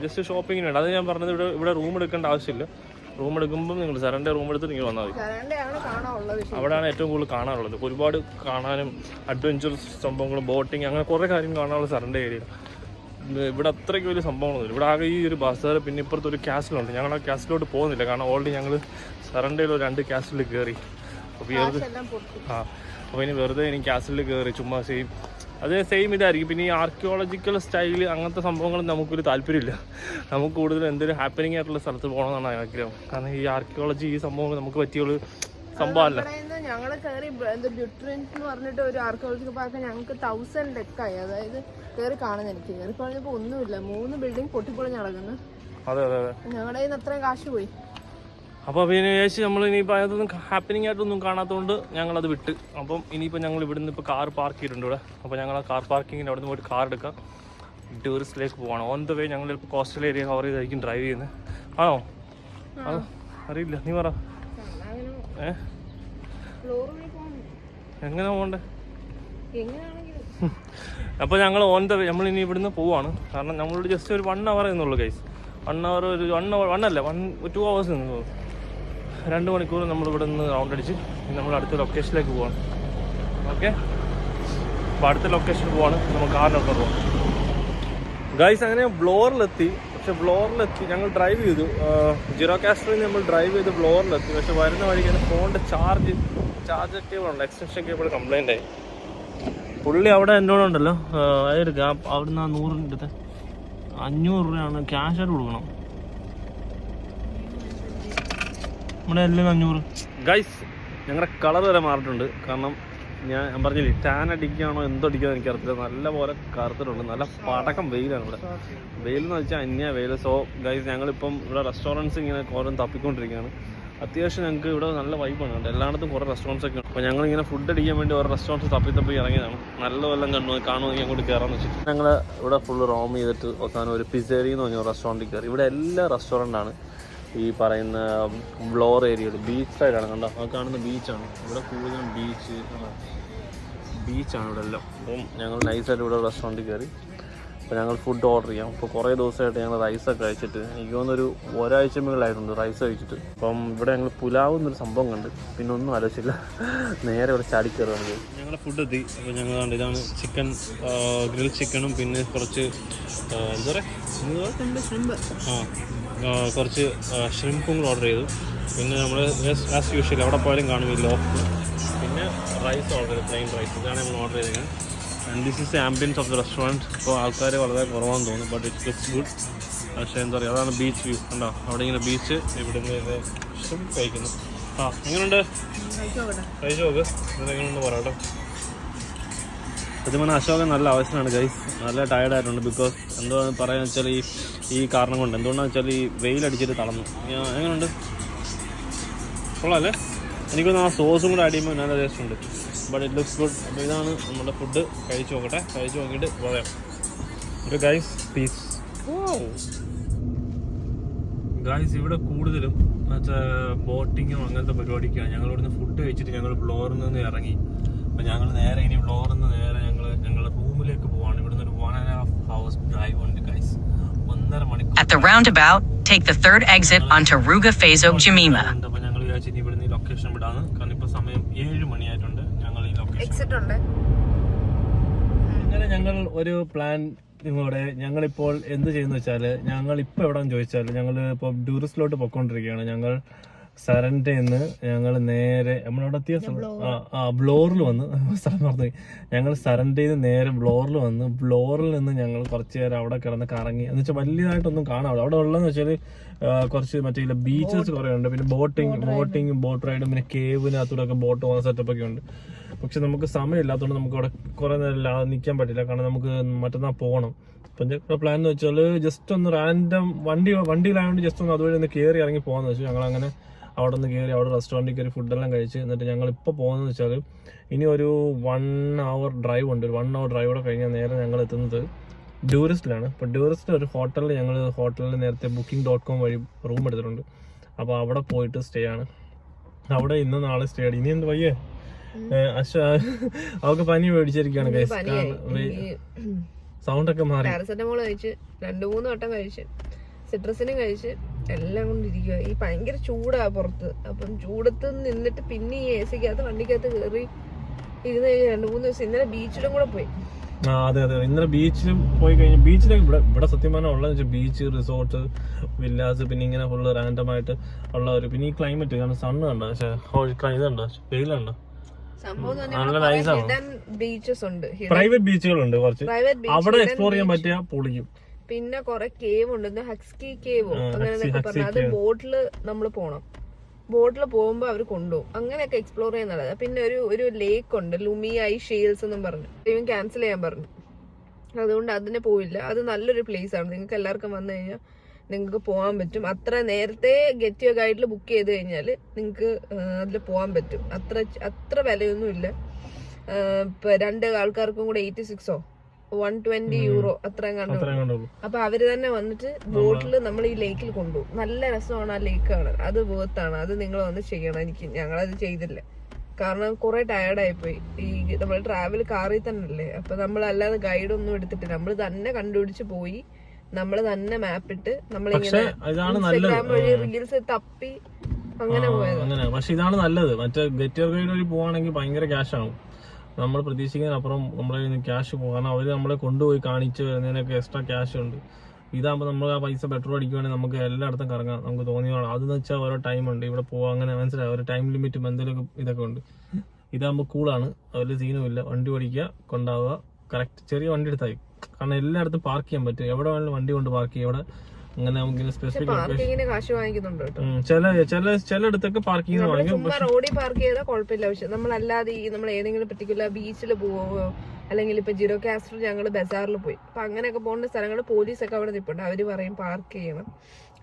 ജസ്റ്റ് ഷോപ്പിങ്ങിന് വേണ്ട. അത് ഞാൻ പറഞ്ഞത്, ഇവിടെ റൂം എടുക്കേണ്ട ആവശ്യമില്ല. റൂം എടുക്കുമ്പോൾ നിങ്ങൾ സറൻ്റെ റൂം എടുത്ത് നിങ്ങൾ വന്നാൽ മതി. അവിടെയാണ് ഏറ്റവും കൂടുതൽ കാണാനുള്ളത്. ഒരുപാട് കാണാനും അഡ്വഞ്ചറസ് സംഭവങ്ങളും ബോട്ടിങ് അങ്ങനെ കുറേ കാര്യങ്ങൾ കാണാനുള്ള സറൻ്റെ ഏരിയ. ഇവിടെ അത്രയ്ക്ക് വലിയ സംഭവങ്ങളൊന്നുമില്ല. ഇവിടെ ആകെ ഈ ഒരു ബസാർ, പിന്നെ ഇപ്പുറത്ത് ഒരു ക്യാസിലുണ്ട്. ഞങ്ങൾ ആ ക്യാസിലോട്ട് പോകുന്നില്ല, കാരണം ഓൾറെഡി ഞങ്ങൾ സറണ്ടയിൽ 2 ക്യാസിൽ കയറി. അപ്പോൾ അപ്പോൾ ഇനി വെറുതെ ക്യാസിൽ കയറി ചുമ്മാ സെയിം ഇതായിരിക്കും. പിന്നെ ഈ ആർക്കിയോളജിക്കൽ സ്റ്റൈൽ അങ്ങനത്തെ സംഭവങ്ങൾ നമുക്കൊരു താല്പര്യമില്ല. നമുക്ക് കൂടുതൽ എന്തെങ്കിലും ഹാപ്പനിങ് ആയിട്ടുള്ള സ്ഥലത്ത് പോകണമെന്നാണ് ആഗ്രഹം. കാരണം ഈ ആർക്കിയോളജി ഈ സംഭവങ്ങൾ നമുക്ക് പറ്റിയുള്ള സംഭവമല്ല. ഞങ്ങൾ കയറി ബ്യൂട്രിൻസ് എന്ന് പറഞ്ഞിട്ട് ഒരു ആർക്കിയോളജിക്കൽ പാർക്ക് ഞങ്ങൾക്ക് 1000 ഡെക്കായി. അതായത് കയറി കാണുന്നത് എനിക്ക് കയറി പറഞ്ഞപ്പോൾ ഒന്നുമില്ല, 3 ബിൽഡിംഗ് പൊട്ടിപ്പൊളിഞ്ഞ് നടക്കുന്നു. അതെ ഞങ്ങളുടെ കയ്യിൽ നിന്ന് അത്രയും കാശ് പോയി. അപ്പോൾ പിന്നെ വിചാരിച്ച് നമ്മൾ ഇനിയിപ്പോൾ അതൊന്നും ഹാപ്പനിങ് ആയിട്ടൊന്നും കാണാത്തതുകൊണ്ട് ഞങ്ങളത് വിട്ട്. അപ്പം ഇനിയിപ്പോൾ ഞങ്ങൾ ഇവിടുന്ന് ഇപ്പോൾ കാർ പാർക്ക് ചെയ്തിട്ടുണ്ട് ഇവിടെ. അപ്പോൾ ഞങ്ങൾ ആ കാർ പാർക്കിങ്ങിൻ്റെ അവിടെ നിന്ന് പോയിട്ട് കാർ എടുക്കാം, ടൂറിസ്റ്റിലേക്ക് പോവാണ്. ഓൺ ദ വേ ഞങ്ങൾ ഇപ്പോൾ കോസ്റ്റൽ ഏരിയ കവർ ചെയ്തായിരിക്കും ഡ്രൈവ് ചെയ്യുന്നത്. ആണോ? അറിയില്ല, നീ പറ. എങ്ങനെ പോകണ്ടേ? അപ്പോൾ ഞങ്ങൾ ഓൺ ദ വേ നമ്മളിനി ഇവിടുന്ന് പോവാണ്. കാരണം നമ്മളോട് ജസ്റ്റ് ഒരു 1 hour എന്നുള്ളൂ ഗൈസ്. 1 hour ഒരു 2 hours നിന്ന് 2 മണിക്കൂർ നമ്മളിവിടെ നിന്ന് റൗണ്ട് അടിച്ച് നമ്മൾ അടുത്ത ലൊക്കേഷനിലേക്ക് പോവാണ്. ഓക്കെ, അപ്പോൾ അടുത്ത ലൊക്കേഷനിൽ പോവാണ്. നമ്മൾ കാറിനൊക്കെ പോകാം ഗൈസ്. അങ്ങനെ ബ്ലോറിലെത്തി. പക്ഷെ ബ്ലോറിലെത്തി. ഞങ്ങൾ ഡ്രൈവ് ചെയ്തു, ജിറോകാസ്റ്ററിൽ നമ്മൾ ഡ്രൈവ് ചെയ്ത് ബ്ലോറിലെത്തി. പക്ഷെ വരുന്ന വഴിക്ക് എൻ്റെ ഫോണിൻ്റെ ചാർജർ കേബിളുണ്ട്, എക്സ്റ്റൻഷൻ കേബിൾ കംപ്ലൈൻ്റ് ആയി. പുള്ളി അവിടെ എന്നോടുണ്ടല്ലോ, അതൊരു അവിടുന്ന് 100 അടുത്ത് 500 രൂപയാണ് ക്യാഷായിട്ട് കൊടുക്കണം. നമ്മുടെ എല്ലാം 500. ഗൈസ്, ഞങ്ങളുടെ കളർ വരെ മാറിയിട്ടുണ്ട്. കാരണം ഞാൻ പറഞ്ഞില്ലേ, ടാൻ അടിക്കുകയാണോ എന്തോ അടിക്കുകയോ എനിക്കറിയില്ല. നല്ല പോലെ കറുത്തിട്ടുണ്ട്. നല്ല പടക്കം വെയിലാണ് ഇവിടെ. വെയിലെന്ന് വെച്ചാൽ അന്യ വെയിൽ. സോ ഗൈസ്, ഞങ്ങളിപ്പം ഇവിടെ റെസ്റ്റോറൻറ്റ്സ് ഇങ്ങനെ ഓരോന്ന് തപ്പിക്കൊണ്ടിരിക്കുകയാണ്. അത്യാവശ്യം ഞങ്ങൾക്ക് ഇവിടെ നല്ല വൈബാണ് കേട്ടോ. എല്ലായിടത്തും കുറേ റെസ്റ്റോറൻറ്റ്സ് ഒക്കെ ഉണ്ട്. അപ്പോൾ ഞങ്ങളിങ്ങനെ ഫുഡ് അടിക്കാൻ വേണ്ടി ഓരോ റെസ്റ്റോറൻറ്റ്സ് തപ്പി ഇറങ്ങിയതാണ്. നല്ല വല്ലതും കാണുമെങ്കിൽ അങ്ങോട്ട് കയറാമെന്ന് വെച്ചിട്ട് ഞങ്ങൾ ഇവിടെ ഫുള്ള് റോം ചെയ്തിട്ട് അവസാനം ഒരു പിസേരി എന്ന് പറഞ്ഞ റെസ്റ്റോറൻറ്റിൽ കയറി. ഇവിടെ എല്ലാ റെസ്റ്റോറൻ്റാണ് ഈ പറയുന്ന ബ്ലോർ ഏരിയയിൽ. ബീച്ച് സൈഡാണ് കണ്ടോ, ആ കാണുന്ന ബീച്ചാണ്. ഇവിടെ കൂടുതലും ബീച്ചാണ് ഇവിടെ എല്ലാം. അപ്പം ഞങ്ങൾ നൈസായിട്ട് ഇവിടെ റെസ്റ്റോറൻറ്റിൽ കയറി. അപ്പോൾ ഞങ്ങൾ ഫുഡ് ഓർഡർ ചെയ്യാം. ഇപ്പോൾ കുറേ ദിവസമായിട്ട് ഞങ്ങൾ റൈസൊക്കെ കഴിച്ചിട്ട്, എനിക്ക് തോന്നുന്നൊരു ഒരാഴ്ച മുകളിലായിട്ടുണ്ട് റൈസ് കഴിച്ചിട്ട്. അപ്പം ഇവിടെ ഞങ്ങൾ പുലാവ് എന്നൊരു സംഭവം കണ്ട് പിന്നെ ഒന്നും ആലോചിച്ചില്ല, നേരെ ഇവിടെ ചാടിക്കയറുകയാണ്. ഞങ്ങളുടെ ഫുഡ് എത്തി. അപ്പോൾ ഞങ്ങൾ കണ്ട് ഇതാണ് ചിക്കൻ, ഗ്രിൽ ചിക്കനും പിന്നെ കുറച്ച് എന്താ പറയുക, കുറച്ച് ഷ്രിമ്പും കൂടെ ഓർഡർ ചെയ്തു. പിന്നെ നമ്മൾ ആസ് യൂഷ്വൽ അവിടെ പോയാലും കാണുമല്ലോ. പിന്നെ റൈസ് ഓർഡർ ചെയ്തു, പ്ലെയിൻ റൈസ്. ഇതാണ് നമ്മൾ ഓർഡർ ചെയ്തത്. And this is the ambience of the restaurant. ഇപ്പോൾ ആൾക്കാർ വളരെ കുറവാണെന്ന് തോന്നുന്നു, ബട്ട് ഇറ്റ് ലുക്സ് ഗുഡ്. പക്ഷേ എന്താ പറയുക, അതാണ് ബീച്ച് വ്യൂ. കണ്ടോ, അവിടെ ഇങ്ങനെ ബീച്ച്, ഇവിടെ നിന്ന് ഷ്രിമ്പ് കഴിക്കുന്നു. എങ്ങനെയുണ്ട്? കഴിച്ചു നോക്ക്, ഇതെങ്ങനെയുണ്ട് പറയാട്ടോ. സത്യം പറഞ്ഞാൽ അശോകൻ നല്ല ആവശ്യമാണ് ഗൈസ്. നല്ല ടയർഡായിട്ടുണ്ട്. ബിക്കോസ് എന്താണെന്ന് പറയാന്ന് വെച്ചാൽ ഈ കാരണം കൊണ്ട്. എന്തുകൊണ്ടാണെന്ന് വെച്ചാൽ ഈ വെയിലടിച്ചിട്ട് തളർന്നു. എങ്ങനെയുണ്ട്? കൊള്ളാമല്ലേ? എനിക്കൊന്ന് ആ സോസും കൂടെ ആഡ് ചെയ്യുമ്പോൾ നല്ല ടേസ്റ്റ് ഉണ്ട്. But it looks good. അപ്പോൾ ഇതാണ് നമ്മുടെ ഫുഡ്. കഴിച്ച് നോക്കട്ടെ. കഴിച്ച് നോക്കിയിട്ട് പറയാം. Okay guys, piece. ഗൈസ്, ഇവിടെ കൂടുതലും ബോട്ടിങ്ങും അങ്ങനത്തെ പരിപാടിക്കാണ്. ഞങ്ങൾ ഇവിടുന്ന് ഫുഡ് കഴിച്ചിട്ട് ഞങ്ങൾ ബ്ലോറിൽ നിന്ന് ഇറങ്ങി. അപ്പോൾ ഞങ്ങൾ നേരെ ഇനി ബ്ലോറിൽ നിന്ന് നേരെ ഞങ്ങളുടെ റൂമിലേക്ക് പോവാണ്. ഇവിടുന്ന് ഒരു 1.5 hours ഡ്രൈവ് ഉണ്ട് ഗൈസ്. 1.5 മണിക്കൂർ. At the roundabout, take the third exit onto Ruga Fazo Jamima. അപ്പോൾ ഞങ്ങൾ വിചാരിച്ചു ഇനി ഇവിടുന്ന് ഈ ലൊക്കേഷൻ വിടാന്ന്. കാരണം ഇപ്പോൾ സമയം 7 മണിയായിട്ടുണ്ട്. ഞങ്ങൾ ഈ ലൊക്കേഷൻ അങ്ങനെ ഞങ്ങൾ ഒരു പ്ലാൻ ഇവിടെ. ഞങ്ങളിപ്പോൾ എന്ത് ചെയ്യുന്ന വെച്ചാൽ, ഞങ്ങളിപ്പോൾ എവിടെയെന്ന് ചോദിച്ചാൽ, ഞങ്ങൾ ഇപ്പോൾ ടൂറിസ്റ്റിലോട്ട് പൊയ്ക്കൊണ്ടിരിക്കുകയാണ്. ഞങ്ങൾ സരണ്ടയിൽ നിന്ന് ഞങ്ങൾ നേരെ നമ്മളവിടെ എത്തിയ ബ്ലോറിൽ വന്ന് സ്ഥലം പറഞ്ഞു. ഞങ്ങൾ സരണ്ടയിൽ നിന്ന് നേരെ ബ്ലോറിൽ വന്ന്, ബ്ലോറിൽ നിന്ന് ഞങ്ങൾ കുറച്ച് നേരം അവിടെ കിടന്ന് കറങ്ങി. എന്ന് വെച്ചാൽ വലിയതായിട്ടൊന്നും കാണാവില്ല. അവിടെ ഉള്ളതെന്ന് വെച്ചാൽ കുറച്ച് മറ്റേ ബീച്ചസ് കുറേ ഉണ്ട്. പിന്നെ ബോട്ടിങ് ബോട്ട് റൈഡും പിന്നെ കേവിനകത്തൂടെ ഒക്കെ ബോട്ട് പോകുന്ന സെറ്റപ്പൊക്കെ ഉണ്ട്. പക്ഷെ നമുക്ക് സമയമില്ലാത്തതുകൊണ്ട് നമുക്ക് അവിടെ കുറേ നേരം നിൽക്കാൻ പറ്റില്ല. കാരണം നമുക്ക് മറ്റന്നാൾ പോകണം. അപ്പം എൻ്റെ പ്ലാൻ എന്ന് വെച്ചാൽ ജസ്റ്റ് ഒന്ന് റാൻഡം വണ്ടിയിലായതുകൊണ്ട് ജസ്റ്റ് ഒന്ന് അതുവഴി ഒന്ന് കയറി ഇറങ്ങി പോകാമെന്ന് വെച്ചാൽ ഞങ്ങളങ്ങനെ അവിടെ നിന്ന് കയറി അവിടെ റെസ്റ്റോറൻറ്റിൽ കയറി ഫുഡെല്ലാം കഴിച്ച്. എന്നിട്ട് ഞങ്ങളിപ്പോൾ പോകുന്നതെന്ന് വെച്ചാൽ ഇനി ഒരു 1 hour ഡ്രൈവ് ഉണ്ട്. ഒരു 1 hour ഡ്രൈവോടെ കഴിഞ്ഞാൽ നേരെ ഞങ്ങൾ എത്തുന്നത് ടൂറിസ്റ്റിലാണ്. അപ്പോൾ ടൂറിസ്റ്റിൽ ഒരു ഹോട്ടലിൽ ഹോട്ടലിൽ നേരത്തെ booking.com വഴി റൂം എടുത്തിട്ടുണ്ട്. അപ്പോൾ അവിടെ പോയിട്ട് സ്റ്റേ ആണ്. അവിടെ ഇന്ന് നാളെ സ്റ്റേ ആണ്. ഇനി എന്ത് വയ്യേ, അവർക്ക് പനി മേടിച്ചിരിക്കുകയാണ് ഗൈസ്. സൗണ്ടൊക്കെ മാറി. പാരസെറ്റമോൾ കഴിച്ച് 2-3 വട്ടം കഴിച്ച്, സിട്രസിനും കഴിച്ച് എല്ലാം കൊണ്ടിരിക്കുക. ഈ ഭയങ്കര ചൂടാ പുറത്ത്. അപ്പം ചൂടത്ത് നിന്നിട്ട് പിന്നെ ഈ AC ക്കകത്ത് വണ്ടിക്കകത്ത് കയറി ഇരുന്ന് കഴിഞ്ഞ് 2-3 ദിവസം. ഇന്നലെ ബീച്ചിലും കൂടെ പോയി. അതെ ഇന്നലെ ബീച്ചിലും പോയി കഴിഞ്ഞു. ബീച്ചിലേക്ക് ഇവിടെ സത്യം പറഞ്ഞാൽ ഉള്ളതെന്ന് വെച്ചാൽ ബീച്ച്, റിസോർട്ട്, വില്ലാസ്, പിന്നെ ഇങ്ങനെ ഫുള്ള് റാൻഡമായിട്ട് ഉള്ള ഒരു. പിന്നെ ഈ ക്ലൈമറ്റ് കാരണം സണ്ണ് കണ്ടോ, പക്ഷേ ഇതുണ്ടോ, വെയിലുണ്ടോ, ബീച്ചസ് ഉണ്ട്, പ്രൈവറ്റ് ബീച്ചുകളുണ്ട് കുറച്ച്. അവിടെ എക്സ്പ്ലോർ ചെയ്യാൻ പറ്റിയ പൊളിക്കും. പിന്നെ കുറെ കേവ് ഉണ്ട്, ഹക്സ്കി കേവോ അങ്ങനെയൊക്കെ പറഞ്ഞാൽ അത് ബോട്ടില് നമ്മൾ പോണം. ബോട്ടിൽ പോകുമ്പോൾ അവർ കൊണ്ടുപോകും. അങ്ങനെയൊക്കെ എക്സ്പ്ലോർ ചെയ്യാൻ നല്ലത്. പിന്നെ ഒരു ലേക്ക് ഉണ്ട്, ലുമി ഐ ഷെയിൽസ് എന്നും പറഞ്ഞു. ഇവൻ ക്യാൻസൽ ചെയ്യാൻ പറഞ്ഞു. അതുകൊണ്ട് അതിന് പോയില്ല. അത് നല്ലൊരു പ്ലേസ് ആണ്. നിങ്ങൾക്ക് എല്ലാവർക്കും വന്നു കഴിഞ്ഞാൽ നിങ്ങൾക്ക് പോകാൻ പറ്റും. അത്ര നേരത്തെ ഗെറ്റ് യുവർ ഗൈഡിൽ ബുക്ക് ചെയ്ത് കഴിഞ്ഞാൽ നിങ്ങൾക്ക് അതിൽ പോകാൻ പറ്റും. അത്ര വിലയൊന്നും ഇല്ല. ഇപ്പൊ 2 ആൾക്കാർക്കും കൂടെ 86 or 120 euro അത്രയും കണ്ടു. അപ്പൊ അവര് തന്നെ വന്നിട്ട് ബോട്ടിൽ നമ്മൾ ഈ ലേക്കിൽ കൊണ്ടുപോകും. നല്ല രസമാണ് ആ ലേക്ക് കാണാൻ. അത് വേർത്താണ്. അത് നിങ്ങൾ വന്ന് ചെയ്യണം. ഞങ്ങളത് ചെയ്തില്ല. കാരണം കുറെ ടയർഡായിപ്പോയി. ഈ നമ്മൾ ട്രാവൽ കാറിൽ തന്നെ അല്ലേ. അപ്പൊ നമ്മൾ അല്ലാതെ ഗൈഡൊന്നും എടുത്തിട്ട് നമ്മൾ തന്നെ കണ്ടുപിടിച്ച് പോയി. നമ്മൾ തന്നെ മാപ്പിട്ട് നമ്മളിങ്ങനെ ഇൻസ്റ്റാഗ്രാം വഴി റീൽസ് തപ്പി അങ്ങനെ പോയത്. പക്ഷെ ഇതാണ് നല്ലത്. മറ്റേ ഗെറ്റ് യുവർ ഗൈഡ് വഴി പോവാണെങ്കിൽ ഭയങ്കര ക്യാഷ് ആവും. നമ്മൾ പ്രതീക്ഷിക്കുന്നതിനപ്പുറം നമ്മളെ ക്യാഷ് പോകും. കാരണം അവർ നമ്മളെ കൊണ്ടുപോയി കാണിച്ച് വരുന്നതിനൊക്കെ എക്സ്ട്രാ ക്യാഷ് ഉണ്ട്. ഇതാകുമ്പോൾ നമ്മൾ ആ പൈസ പെട്രോൾ അടിക്കുവാണെങ്കിൽ നമുക്ക് എല്ലായിടത്തും കറങ്ങാം, നമുക്ക് തോന്നിയോളാം. അതെന്ന് വെച്ചാൽ ഓരോ ടൈമുണ്ട്, ഇവിടെ പോകാം, അങ്ങനെ മനസ്സിലായി, ഒരു ടൈം ലിമിറ്റും എന്തെങ്കിലുമൊക്കെ ഇതൊക്കെ ഉണ്ട്. ഇതാകുമ്പോൾ കൂളാണ്, വലിയ സീനും ഇല്ല. വണ്ടി ഓടിക്കുക, കൊണ്ടാവുക, കറക്റ്റ് ചെറിയ വണ്ടി എടുത്തായി. കാരണം എല്ലായിടത്തും പാർക്ക് ചെയ്യാൻ പറ്റും, എവിടെ വേണമെങ്കിലും വണ്ടി കൊണ്ട് പാർക്ക് ചെയ്യാം. ഇവിടെ അങ്ങനെ നമുക്ക് സ്പെസിഫിക് കാശ് വാങ്ങിക്കുന്നുണ്ട് കേട്ടോ. ചിലയിടത്തൊക്കെ പാർക്കിംഗ് വാങ്ങിക്കും. റോഡിൽ പാർക്ക് ചെയ്താൽ കുഴപ്പമില്ല. പക്ഷെ നമ്മളല്ലാതെ ഈ നമ്മൾ ഏതെങ്കിലും പർട്ടിക്കുലർ ബീച്ചിൽ പോവോ അല്ലെങ്കിൽ ഇപ്പൊ ജിറോ കാസ്റ്റർ ഞങ്ങൾ ബസാറിൽ പോയി, അപ്പൊ അങ്ങനെയൊക്കെ പോകുന്ന സ്ഥലങ്ങളിൽ പോലീസൊക്കെ അവിടെ നിൽപ്പുണ്ട്. അവര് പറയും പാർക്ക് ചെയ്യണം,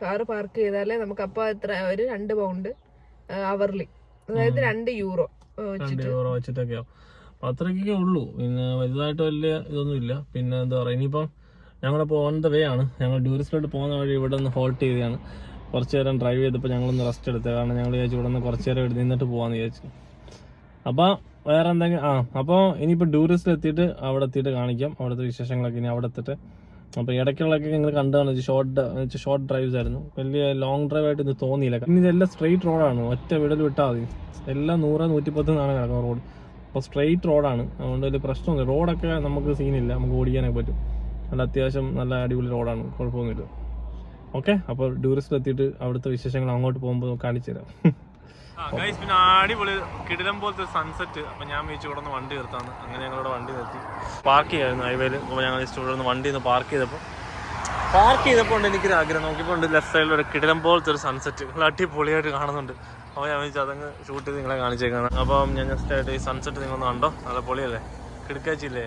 കാറ് പാർക്ക് ചെയ്താലേ നമുക്ക് അപ്പൊ എത്ര ഒരു 2 പൗണ്ട് അവർലി, അതായത് €2 വെച്ചിട്ടൊക്കെയാവും. അത്രയ്ക്കൊക്കെ ഉള്ളൂ. പിന്നെ വലുതായിട്ട് വലിയ ഇതൊന്നും ഇല്ല. പിന്നെ എന്താ പറയുക, ഇനിയിപ്പം ഞങ്ങളിപ്പോൾ ഓൺ ദ വേ ആണ്. ഞങ്ങൾ ടൂറിസ്റ്റിലോട്ട് പോകുന്ന വഴി ഇവിടെ നിന്ന് ഹോൾട്ട് ചെയ്തതാണ്. കുറച്ച് നേരം ഡ്രൈവ് ചെയ്തപ്പോൾ ഞങ്ങളൊന്ന് റെസ്റ്റ് എടുത്തത്. കാരണം ഞങ്ങൾ വിചാരിച്ചു ഇവിടെ നിന്ന് കുറച്ച് നേരം നിന്നിട്ട് പോകാമെന്ന് വിചാരിച്ചു. അപ്പോൾ വേറെ എന്തെങ്കിലും അപ്പോൾ ഇനിയിപ്പോൾ ടൂറിസ്റ്റിൽ എത്തിയിട്ട് അവിടെ എത്തിയിട്ട് കാണിക്കാം അവിടുത്തെ വിശേഷങ്ങളൊക്കെ. ഇനി അവിടെ എത്തിയിട്ട് അപ്പോൾ ഇടയ്ക്കുള്ളതൊക്കെ നിങ്ങൾ കണ്ടാണ്, ഷോർട്ട് ഡ്രൈവ്സ് ആയിരുന്നു. വലിയ ലോങ് ഡ്രൈവ് ആയിട്ട് ഇത് തോന്നിയില്ല. ഇനി ഇതെല്ലാം സ്ട്രെയിറ്റ് റോഡാണ്, ഒറ്റ വിടൽ വിട്ടാൽ മതി. എല്ലാം 100-110 കിടക്കുന്ന റോഡ്. അപ്പോൾ സ്ട്രെയിറ്റ് റോഡാണ്, അതുകൊണ്ട് വലിയ പ്രശ്നമൊന്നുമില്ല. റോഡൊക്കെ നമുക്ക് സീനില്ല, നമുക്ക് ഓടിക്കാനൊക്കെ പറ്റും. നല്ല അത്യാവശ്യം നല്ല അടിപൊളി റോഡാണ്, കുഴപ്പമൊന്നുമില്ല. ഓക്കെ, അപ്പോൾ ടൂറിസ്റ്റിൽ എത്തിയിട്ട് അവിടുത്തെ വിശേഷങ്ങൾ അങ്ങോട്ട് പോകുമ്പോൾ കാണിച്ചു തരാം. പിന്നെ അടിപൊളി കിടിലം പോലത്തെ സൺസെറ്റ്. അപ്പം ഞാൻ വിളിച്ചു ഇവിടെ നിന്ന് വണ്ടി നിർത്താന്ന്. അങ്ങനെ ഞങ്ങളിവിടെ വണ്ടി നിർത്തി പാർക്ക് ചെയ്യായിരുന്നു ഹൈവേയിൽ. അപ്പോൾ ഞങ്ങൾ ജസ്റ്റ് ഇവിടെ നിന്ന് വണ്ടി പാർക്ക് ചെയ്തപ്പോൾ എനിക്കൊരു ആഗ്രഹം നോക്കിയപ്പോൾ ലെഫ്റ്റ് സൈഡിലൊരു കിടിലം പോലത്തെ ഒരു സൺസെറ്റ് നല്ല അടിപൊളിയായിട്ട് കാണുന്നുണ്ട്. അപ്പോൾ ഞാൻ വിളിച്ചു അതങ്ങ് ഷൂട്ട് ചെയ്ത് നിങ്ങളെ കാണിച്ചേക്കാണ്. അപ്പം ഞാൻ ജസ്റ്റ് ആയിട്ട് ഈ സൺസെറ്റ് നിങ്ങളൊന്ന് കണ്ടോ, നല്ല പൊളിയല്ലേ, കിടക്കാച്ചില്ലേ.